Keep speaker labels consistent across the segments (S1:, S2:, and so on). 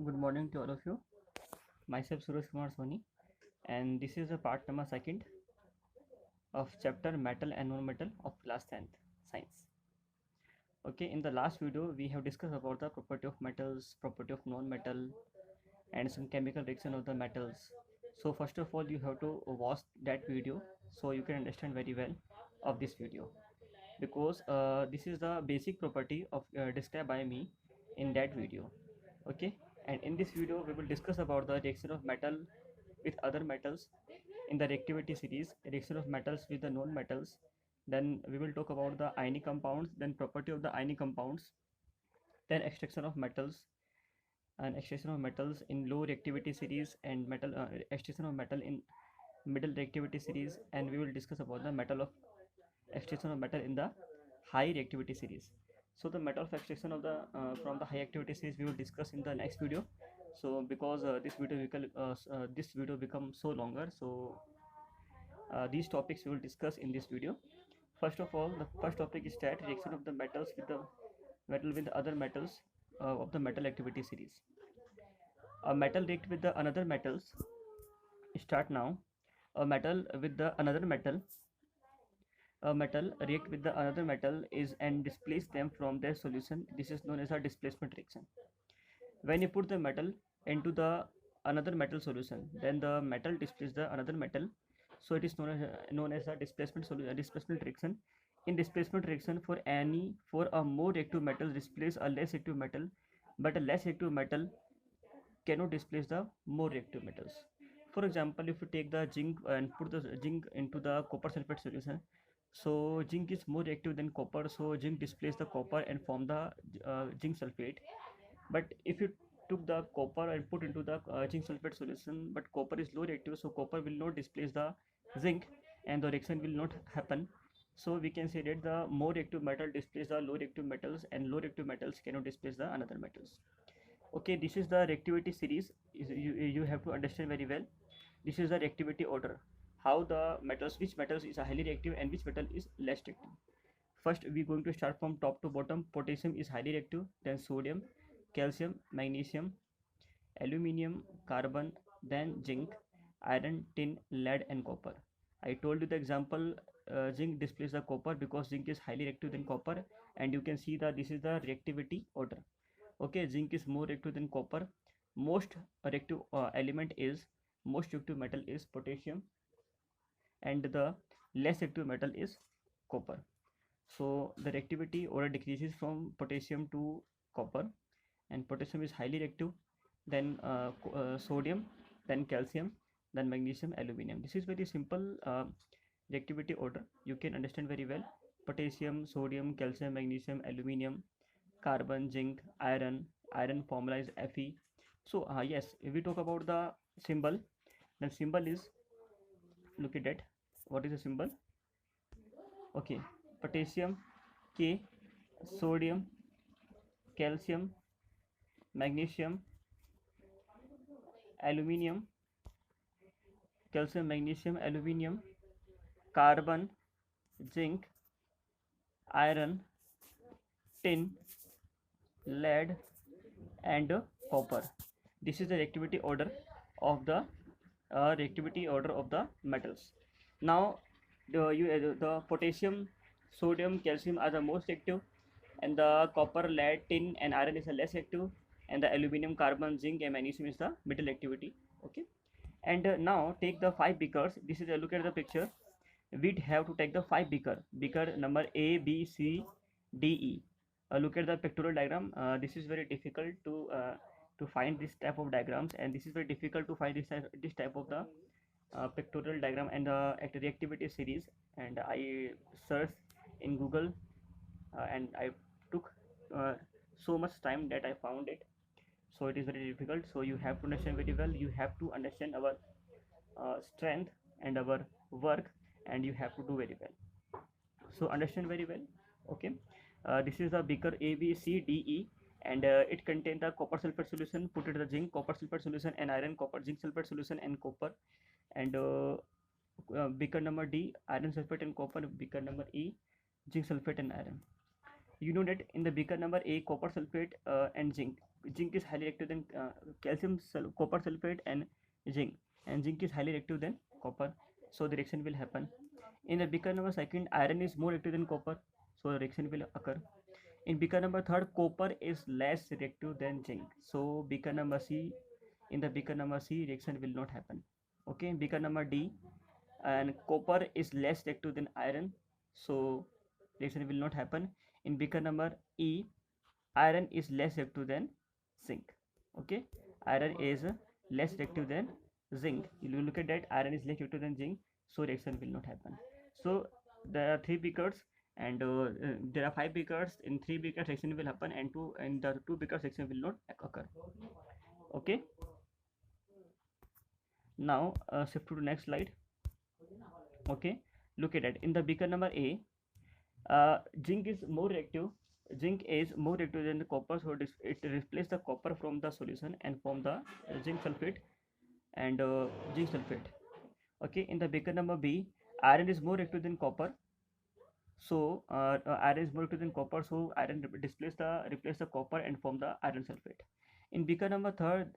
S1: Good morning to all of you. Myself Suraj Kumar Soni, and this is the part number second of chapter metal and non-metal of class 10th science. Okay, in the last video we have discussed about the property of metals, property of non-metal, and some chemical reaction of the metals. So first of all, you have to watch that video so you can understand very well of this video, because this is the basic property of described by me in that video. Okay, and in this video we will discuss about the reaction of metal with other metals in the reactivity series, reaction of metals with the known metals. Then we will talk about the ionic compounds, then property of the ionic compounds, then extraction of metals and extraction of metals in low reactivity series, and metal extraction of metal in middle reactivity series, and we will discuss about the metal of extraction of metal in the high reactivity series. So the metal of extraction of the from the high activity series we will discuss in the next video. So because this video becomes so longer, so these topics we will discuss in this video. First of all, the first topic is that reaction of the metals with the metal with the other metals of the metal activity series. A metal react with the another metals. Start now. A metal with the another metal. A metal react with the another metal is and displace them from their solution. This is known as a displacement reaction. When you put the metal into the another metal solution, then the metal displaces the another metal. So it is known as a displacement reaction. In displacement reaction, for a more reactive metal displace a less reactive metal, but a less reactive metal cannot displace the more reactive metals. For example, if you take the zinc and put the zinc into the copper sulfate solution, so zinc is more reactive than copper, so zinc displaces the copper and form the zinc sulfate. But if you took the copper and put into the zinc sulfate solution, but copper is low reactive, so copper will not displace the zinc and the reaction will not happen. So we can say that the more reactive metal displaces the low reactive metals, and low reactive metals cannot displace the another metals. Okay, this is the reactivity series. You have to understand very well. This is the reactivity order, how the metals, which metals is highly reactive and which metal is less reactive. First we are going to start from top to bottom. Potassium is highly reactive, then sodium, calcium, magnesium, aluminium, carbon, then zinc, iron, tin, lead, and copper. I told you the example, zinc displaces the copper because zinc is highly reactive than copper, and you can see that this is the reactivity order. Okay, zinc is more reactive than copper. Most reactive element is most reactive metal is potassium, and the less reactive metal is copper. So the reactivity order decreases from potassium to copper, and potassium is highly reactive, then sodium, then calcium, then magnesium, aluminium. This is very simple reactivity order. You can understand very well. Potassium, sodium, calcium, magnesium, aluminium, carbon, zinc, iron. Iron formula is Fe. So yes, if we talk about the symbol, then symbol is, look at that. What is the symbol? Okay, potassium K, sodium, calcium, magnesium, aluminium, calcium, magnesium, aluminium, carbon, zinc, iron, tin, lead, and copper. This is the reactivity order of the metals. Now the potassium, sodium, calcium are the most active, and the copper, lead, tin, and iron is the less active, and the aluminum, carbon, zinc, and magnesium is the middle activity. Okay, and now take the 5 beakers. This is a look at the picture. We have to take the 5 beaker number A, B, C, D, E. Look at the pictorial diagram. This is very difficult to find this type of diagrams, and this is very difficult to find this type of the pictorial diagram and the reactivity series. And I searched in Google, and I took uh, so much time that I found it. So it is very difficult. So you have to understand very well. You have to understand our strength and our work, and you have to do very well. So understand very well. Okay, this is the beaker A, B, C, D, E, and it contains the copper sulfate solution. Put it the zinc copper sulfate solution, and iron copper zinc sulfate solution, and copper. And beaker number D, iron sulfate and copper. Beaker number E, zinc sulfate and iron. You know that in the beaker number A, copper sulfate and zinc, zinc is highly reactive than copper sulfate and zinc is highly reactive than copper, so the reaction will happen. In the beaker number second, iron is more reactive than copper, so the reaction will occur. In beaker number third, copper is less reactive than zinc, so beaker number C, in the beaker number C, reaction will not happen. Okay, beaker number D, and copper is less reactive than iron, so reaction will not happen. In beaker number E, iron is less reactive than zinc. Okay, iron is less reactive than zinc. You look at that, iron is less reactive than zinc, so reaction will not happen. So there are three beakers, and there are five beakers. In three beakers reaction will happen, and the two beakers reaction will not occur. Okay, now shift to the next slide. Okay, look at it. In the beaker number A, zinc is more reactive. Zinc is more reactive than the copper, so it replaces the copper from the solution and form the zinc sulfate and zinc sulfate. Okay, in the beaker number B, iron is more reactive than copper, so iron is more reactive than copper, so iron replace the copper and form the iron sulfate. In beaker number third,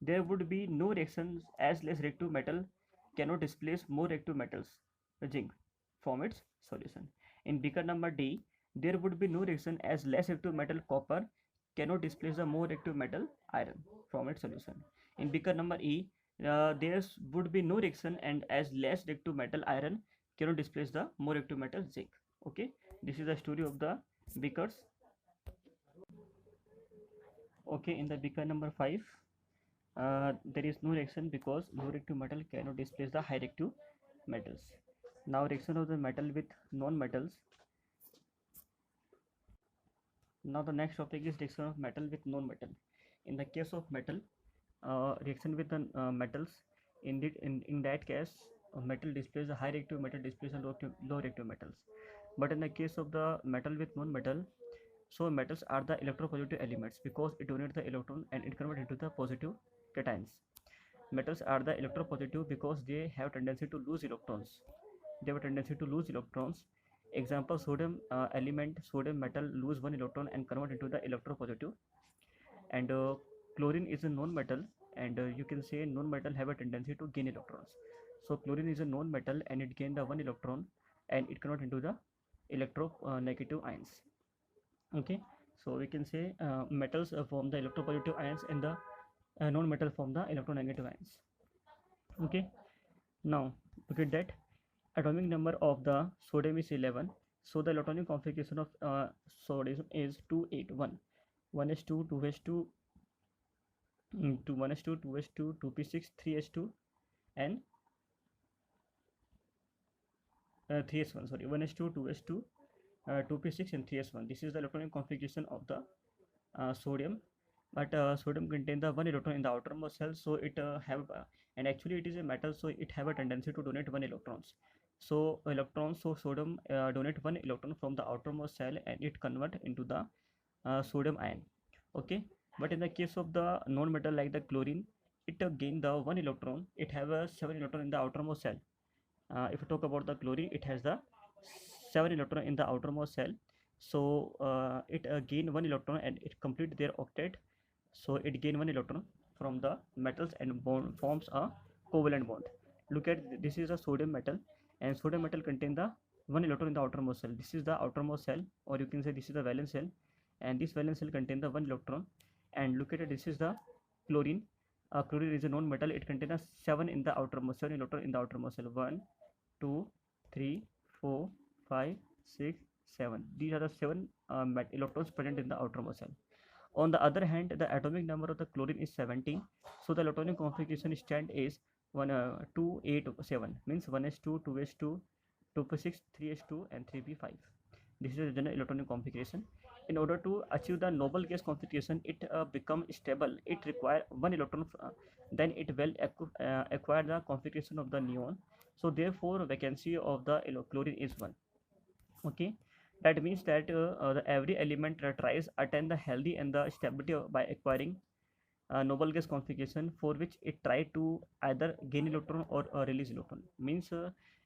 S1: there would be no reactions as less reactive metal cannot displace more reactive metals, zinc, from its solution. In beaker number D, there would be no reaction as less reactive metal copper cannot displace the more reactive metal iron from its solution. In beaker number E, there would be no reaction and as less reactive metal iron cannot displace the more reactive metal zinc. Okay, this is the story of the beakers. Okay, in the beaker number 5, there is no reaction because low reactive metal cannot displace the high reactive metals. Now reaction of the metal with non-metals. Now the next topic is reaction of metal with non-metal. In the case of metal, reaction with the metals, in that case, metal displays a high reactive, metal displays a low reactive metals. But in the case of the metal with non-metal, so metals are the electropositive elements because it donates the electron and it converts into the positive cations. Metals are the electropositive because they have tendency to lose electrons. They have a tendency to lose electrons. Example, sodium element, sodium metal lose one electron and convert into the electropositive. And chlorine is a non-metal, and you can say non-metal have a tendency to gain electrons. So chlorine is a non-metal and it gain the one electron and it convert into the electronegative ions. Okay, so we can say metals form the electropositive ions and the non-metal form the electronegative ions. Okay, now look at that. Atomic number of the sodium is 11, so the electronic configuration of sodium is 281. 1s2, 2s2, 1s2, 2s2, 2p6, 3s2, and 3s1. Sorry, 1s2, 2s2, 2p6, and 3s1. This is the electronic configuration of the sodium. But sodium contains the one electron in the outermost cell, so it and actually it is a metal, so it have a tendency to donate one electrons. So sodium donate one electron from the outermost cell and it convert into the sodium ion. Okay, but in the case of the non-metal like the chlorine, it gain the one electron. It have a 7 electron in the outermost cell. If you talk about the chlorine, it has the 7 electron in the outermost cell. So it gain one electron and it complete their octet. So it gain one electron from the metals and forms a covalent bond. Look at this is a sodium metal, and sodium metal contain the one electron in the outermost cell. This is the outermost cell, or you can say this is the valence cell, and this valence cell contain the one electron. And look at it, this is the chlorine. Chlorine is a non-metal. It contains a 7 in the outermost, 7 electron in the outermost cell. 1, 2, 3, 4, 5, 6, 7. These are the 7 electrons present in the outermost cell. On the other hand, the atomic number of the chlorine is 17, so the electronic configuration stand is 2, 8, 7, means 1s2, 2s2, 2p6, 3s2, and 3p5. This is the general electronic configuration. In order to achieve the noble gas configuration, it become stable. It require one electron, then it will acquire the configuration of the neon. So therefore, vacancy of the chlorine is 1. Okay, that means that every element tries attain the healthy and the stability by acquiring noble gas configuration, for which it try to either gain electron or release electron. Means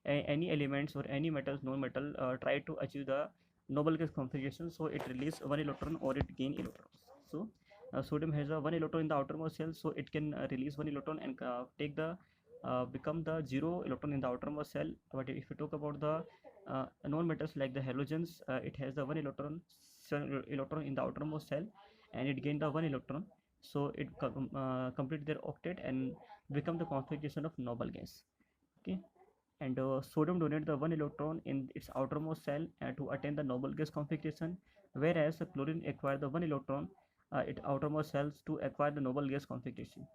S1: any elements or any metals, non-metal, try to achieve the noble gas configuration, so it release one electron or it gain electrons. So Sodium has a one electron in the outermost shell, so it can release one electron and take the become the zero electron in the outermost shell. But if you talk about the non-metals like the halogens, it has the one electron in the outermost shell, and it gained the one electron, so it complete their octet and become the configuration of noble gas. Okay, and sodium donate the one electron in its outermost shell to attain the noble gas configuration, whereas chlorine acquire the one electron its outermost cells to acquire the noble gas configuration.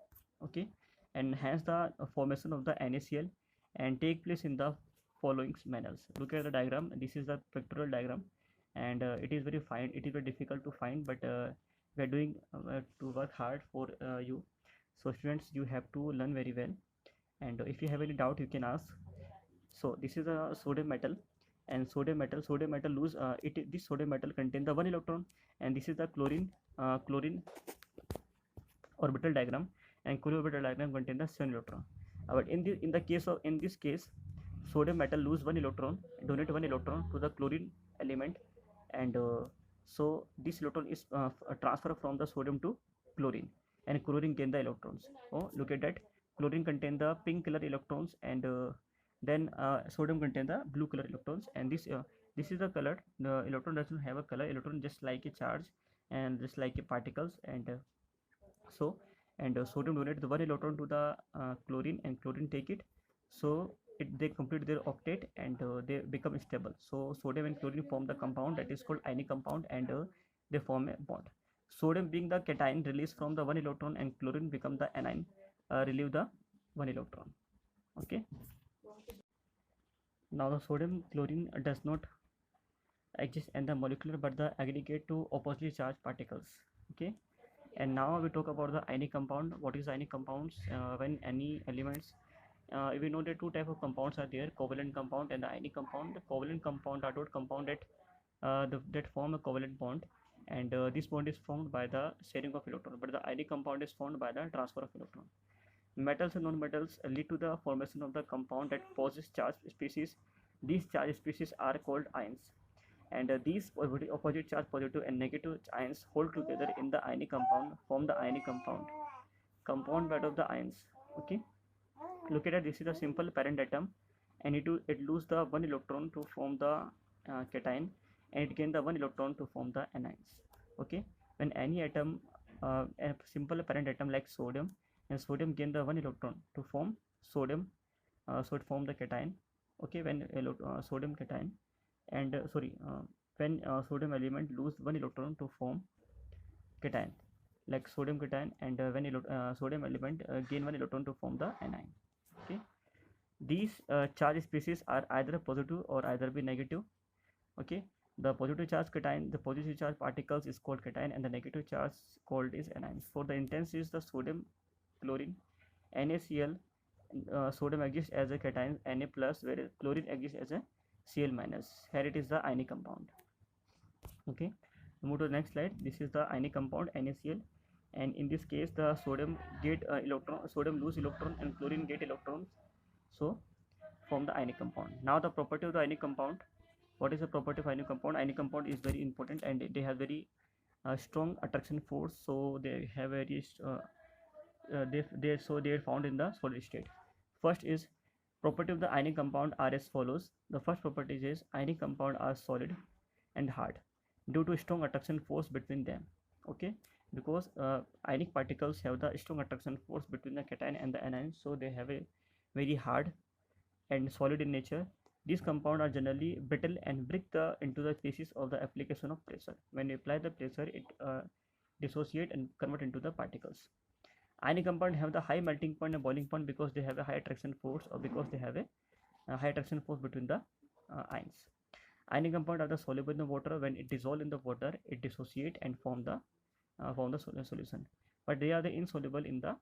S1: Okay, and hence the formation of the NaCl and take place in the following manners. Look at the diagram. This is the pictorial diagram, and it is very difficult to find, but we are doing to work hard for you. So students, you have to learn very well, and if you have any doubt you can ask. So this is a sodium metal, and sodium metal lose this sodium metal contain the one electron, and this is the chlorine orbital diagram, and chlorine orbital diagram contain the 7 electron. But in this case, sodium metal lose one electron, donate one electron to the chlorine element, and so this electron is transfer from the sodium to chlorine, and chlorine gain the electrons. Oh, look at that. Chlorine contain the pink color electrons, and then sodium contain the blue color electrons, and this is the color. The electron doesn't have a color. Electron just like a charge and just like a particles, and so and sodium donate the one electron to the chlorine, and chlorine take it, so they complete their octet, and they become stable. So sodium and chlorine form the compound that is called ionic compound, and they form a bond. Sodium being the cation released from the one electron, and chlorine become the anion relieve the one electron. Okay, now the sodium chlorine does not exist in the molecular but the aggregate to oppositely charged particles. Okay, and now we talk about the ionic compound. What is ionic compounds? When any elements, we know that two type of compounds are there: covalent compound and the ionic compound. The covalent compound are those compound that form a covalent bond, and this bond is formed by the sharing of electron, but the ionic compound is formed by the transfer of electron. Metals and non-metals lead to the formation of the compound that possess charge species. These charge species are called ions, and these opposite charge positive and negative ions hold together in the ionic compound, form the ionic compound bed of the ions. Okay, look at it. This is a simple parent atom, and it lose the one electron to form the cation, and it gain the one electron to form the anions. Okay, when any atom, a simple parent atom like sodium, and sodium gain the one electron to form sodium, so it form the cation. Okay, when sodium cation, and when sodium element lose one electron to form cation, like sodium cation, and when sodium element gain one electron to form the anion. Okay, these charge species are either positive or either be negative. Okay, the positive charge cation, the positive charge particles is called cation, and the negative charge called is anions. For the intense is the sodium chlorine NaCl. Sodium exists as a cation Na plus, whereas chlorine exists as a Cl minus. Here it is the ionic compound. Okay, move to the next slide. This is the ionic compound NaCl, and in this case the sodium get sodium lose electron, and chlorine get electrons, so form the ionic compound. Now the property of the ionic compound. What is the property of ionic compound? Ionic compound is very important, and they have very strong attraction force, so they have very they are found in the solid state. First is property of the ionic compound are as follows. The first property is ionic compound are solid and hard due to strong attraction force between them. Okay, because ionic particles have the strong attraction force between the cation and the anion, so they have a very hard and solid in nature. These compounds are generally brittle and break into the pieces of the application of pressure. When you apply the pressure, it dissociate and convert into the particles. Ionic compound have the high melting point and boiling point because they have a high attraction force, or because they have a high attraction force between the ions. Ionic compound are the soluble in the water. When it dissolve in the water, it dissociate and form the solution, but they are the insoluble in the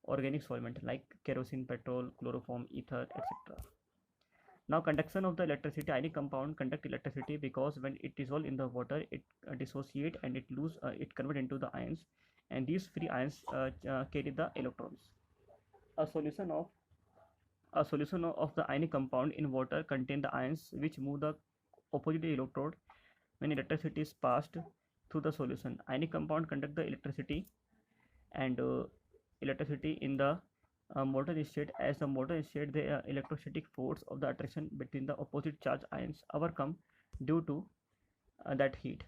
S1: organic solvent like kerosene, petrol, chloroform, ether, etc. Now conduction of the electricity. Ionic compound conduct electricity because when it dissolve in the water, it dissociate and it convert into the ions, and these free ions carry the electrons. A solution of the ionic compound in water contain the ions which move the opposite electrode when electricity is passed through the solution. Ionic compound conduct the electricity and electricity in the molten state. As the molten state, the electrostatic force of the attraction between the opposite charge ions overcome due to that heat.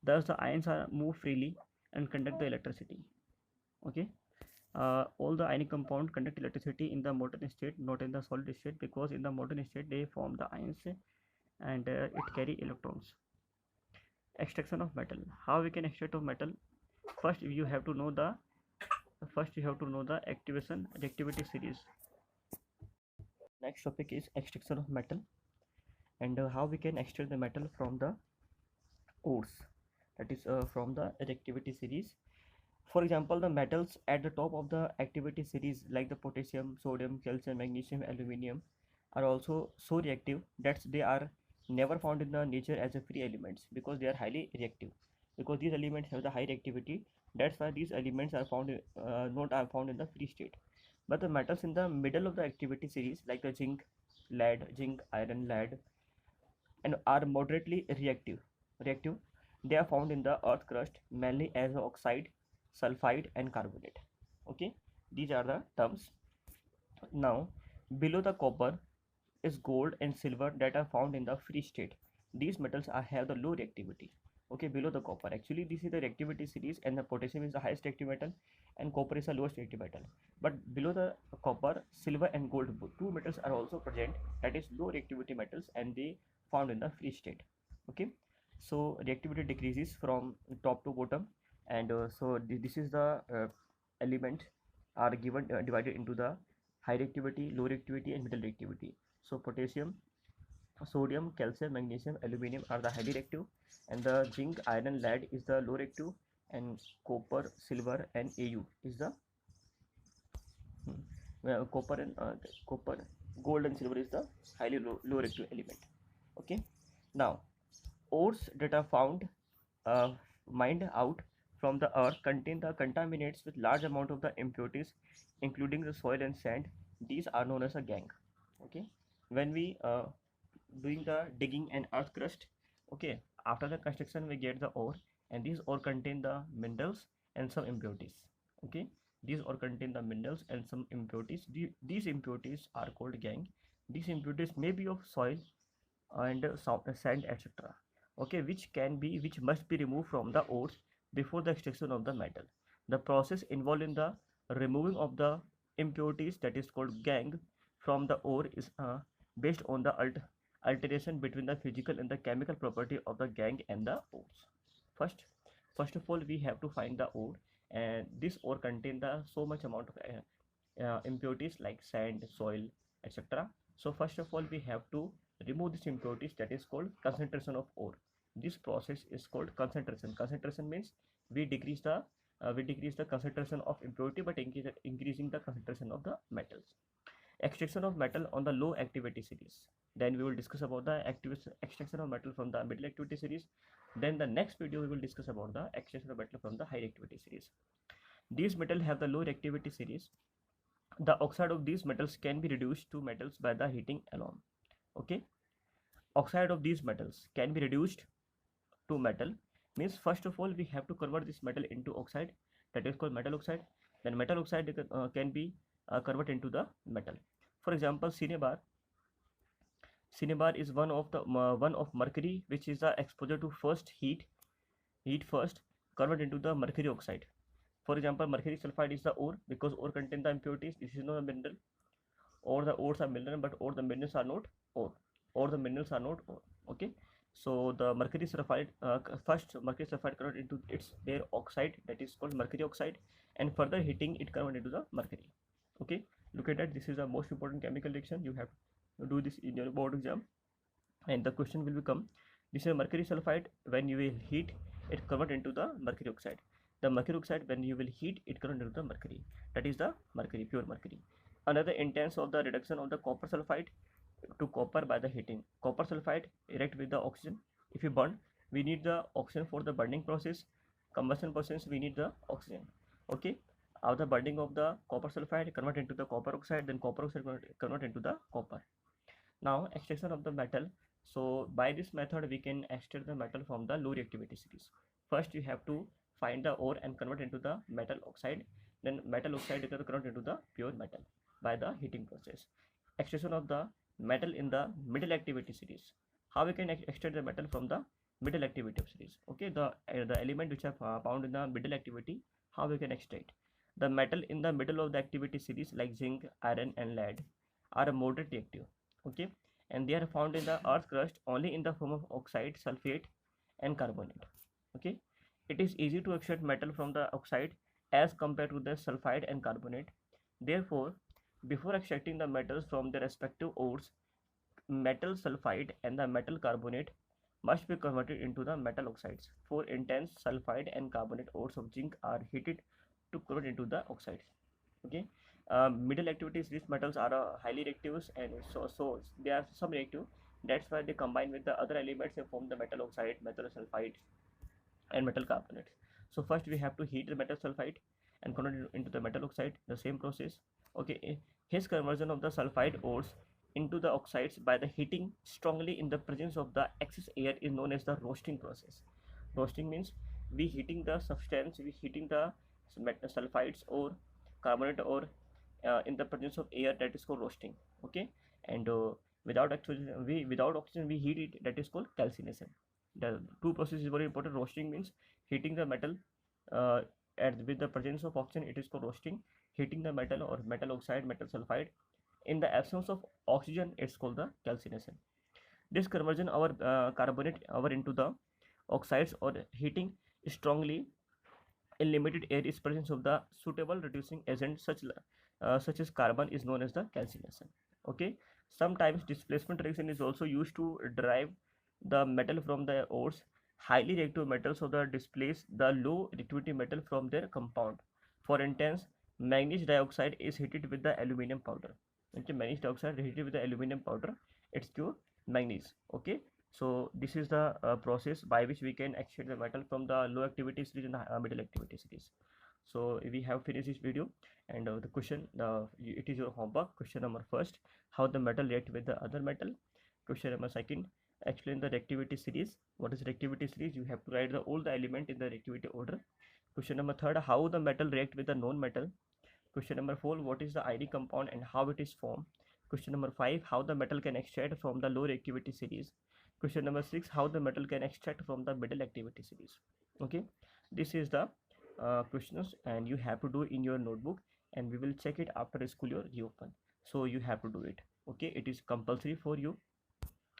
S1: Thus the ions are move freely and conduct the electricity. Okay. All the ionic compound conduct electricity in the molten state, not in the solid state, because in the molten state they form the ions and it carry electrons. Extraction of metal. How we can extract of metal? First you have to know the activation reactivity series. Next topic is extraction of metal, and how we can extract the metal from the ores, that is from the reactivity series. For example, the metals at the top of the activity series like the potassium, sodium, calcium, magnesium, aluminium are also so reactive that they are never found in the nature as a free elements, because they are highly reactive, because these elements have the high reactivity. That's why these elements are found not are found in the free state. But the metals in the middle of the activity series like the zinc, iron, lead, and are moderately reactive. They are found in the earth crust mainly as oxide, sulfide, and carbonate. Okay, these are the terms. Now below the copper is gold and silver that are found in the free state. These metals have the low reactivity. Okay, below the copper, actually this is the reactivity series, and the potassium is the highest reactive metal and copper is the lowest reactive metal. But below the copper, silver and gold, two metals are also present, that is low reactivity metals, and they found in the free state. Okay, so reactivity decreases from top to bottom, and this is the element are given divided into the high reactivity, low reactivity, and middle reactivity. So potassium, sodium, calcium, magnesium, aluminium are the highly reactive, and the zinc, iron, lead is the low reactive, and copper, silver, and Au is the copper, gold, and silver is the highly low reactive element. Okay, now ores that are found uh, mined out from the earth contain the contaminants with large amount of the impurities, including the soil and sand. These are known as a gangue. Okay, when we doing the digging and earth crust, okay, after the construction we get the ore, and these ore contain the minerals and some impurities. Okay, these ore contain the minerals and some impurities. These impurities are called gangue. These impurities may be of soil and sand, etc. Okay, which must be removed from the ores before the extraction of the metal. The process involved in the removing of the impurities, that is called gangue, from the ore is based on the alteration between the physical and the chemical property of the gangue and the ores. First of all, we have to find the ore, and this ore contain the so much amount of impurities like sand, soil, etc. So first of all, we have to remove these impurities, that is called concentration of ore. This process is called concentration. Concentration means we decrease the concentration of impurity, but increasing the concentration of the metals. Extraction of metal on the low activity series. Then we will discuss about the extraction of metal from the middle activity series. Then the next video we will discuss about the extraction of metal from the high activity series. These metals have the low reactivity series. The oxide of these metals can be reduced to metals by the heating alone. Okay, oxide of these metals can be reduced to metal means first of all we have to convert this metal into oxide, that is called metal oxide. Then metal oxide can be converted into the metal. For example, cinnabar is one of mercury, which is the exposure to first heat first convert into the mercury oxide. For example, mercury sulfide is the ore, because ore contain the impurities. This is not a mineral, or the ores are mineral, but or the minerals are not ore, or the minerals are not ore. Okay, so the mercury sulfide, first mercury sulfide convert into its their oxide, that is called mercury oxide, and further heating it convert into the mercury. Okay, look at that, this is the most important chemical reaction. You have to do this in your board exam, and the question will become, this is mercury sulfide, when you will heat it convert into the mercury oxide. The mercury oxide, when you will heat it convert into the mercury, that is the mercury, pure mercury. Another instance of the reduction of the copper sulfide to copper by the heating. Copper sulfide react with the oxygen. If you burn, we need the oxygen for the burning process. Combustion process, we need the oxygen. Okay, after burning of the copper sulfide convert into the copper oxide, then copper oxide convert into the copper. Now extraction of the metal. So by this method we can extract the metal from the low reactivity series. First you have to find the ore and convert into the metal oxide. then metal oxide is converted into the pure metal by the heating process. Extraction of the metal in the middle activity series. How we can extract the metal from the middle activity of series? Okay, the element which are found in the middle activity, how we can extract the metal in the middle of the activity series like zinc, iron, and lead are moderately active. Okay, and they are found in the earth crust only in the form of oxide, sulfate, and carbonate. Okay, it is easy to extract metal from the oxide as compared to the sulfide and carbonate. Therefore, before extracting the metals from their respective ores, metal sulfide and the metal carbonate must be converted into the metal oxides. For intense sulfide and carbonate ores of zinc are heated to convert into the oxides. Okay, middle activities, these metals are highly reactive, and so they are some reactive. That's why they combine with the other elements and form the metal oxide, metal sulfide, and metal carbonates. So first we have to heat the metal sulfide and convert it into the metal oxide, the same process. Okay, his conversion of the sulfide ores into the oxides by the heating strongly in the presence of the excess air is known as the roasting process. Roasting means we heating the substance, we heating the sulfides or carbonate or in the presence of air, that is called roasting. Okay, and without oxygen we heat it, that is called calcination. The two processes is very important. Roasting means heating the metal uh, and with the presence of oxygen, it is called roasting. Heating the metal or metal oxide, metal sulfide in the absence of oxygen, it's called the calcination. This conversion our carbonate our into the oxides or heating strongly in limited air is presence of the suitable reducing agent such as carbon is known as the calcination. Okay, sometimes displacement reaction is also used to derive the metal from the ores. Highly reactive metals of the displace the low reactivity metal from their compound. For instance, manganese dioxide is heated with the aluminum powder. Okay, manganese dioxide heated with the aluminum powder, it's pure manganese. Okay, so this is the process by which we can extract the metal from the low activity series and middle activity series. So we have finished this video, and the question, it is your homework. Question number first, how the metal react with the other metal. Question number second, explain the reactivity series. What is reactivity series? You have to write all the element in the reactivity order. Question number third, how the metal react with the non-metal. Question number 4, what is the ID compound and how it is formed? Question number 5, how the metal can extract from the low reactivity series. Question number 6, how the metal can extract from the middle activity series. Okay, this is the questions, and you have to do in your notebook, and we will check it after school your reopen. So you have to do it. Okay, it is compulsory for you.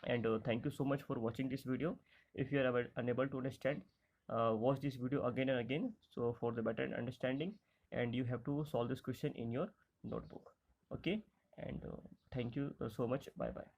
S1: And thank you so much for watching this video. If you are unable to understand, watch this video again and again, so for the better understanding, and you have to solve this question in your notebook. Okay, and thank you so much. Bye bye.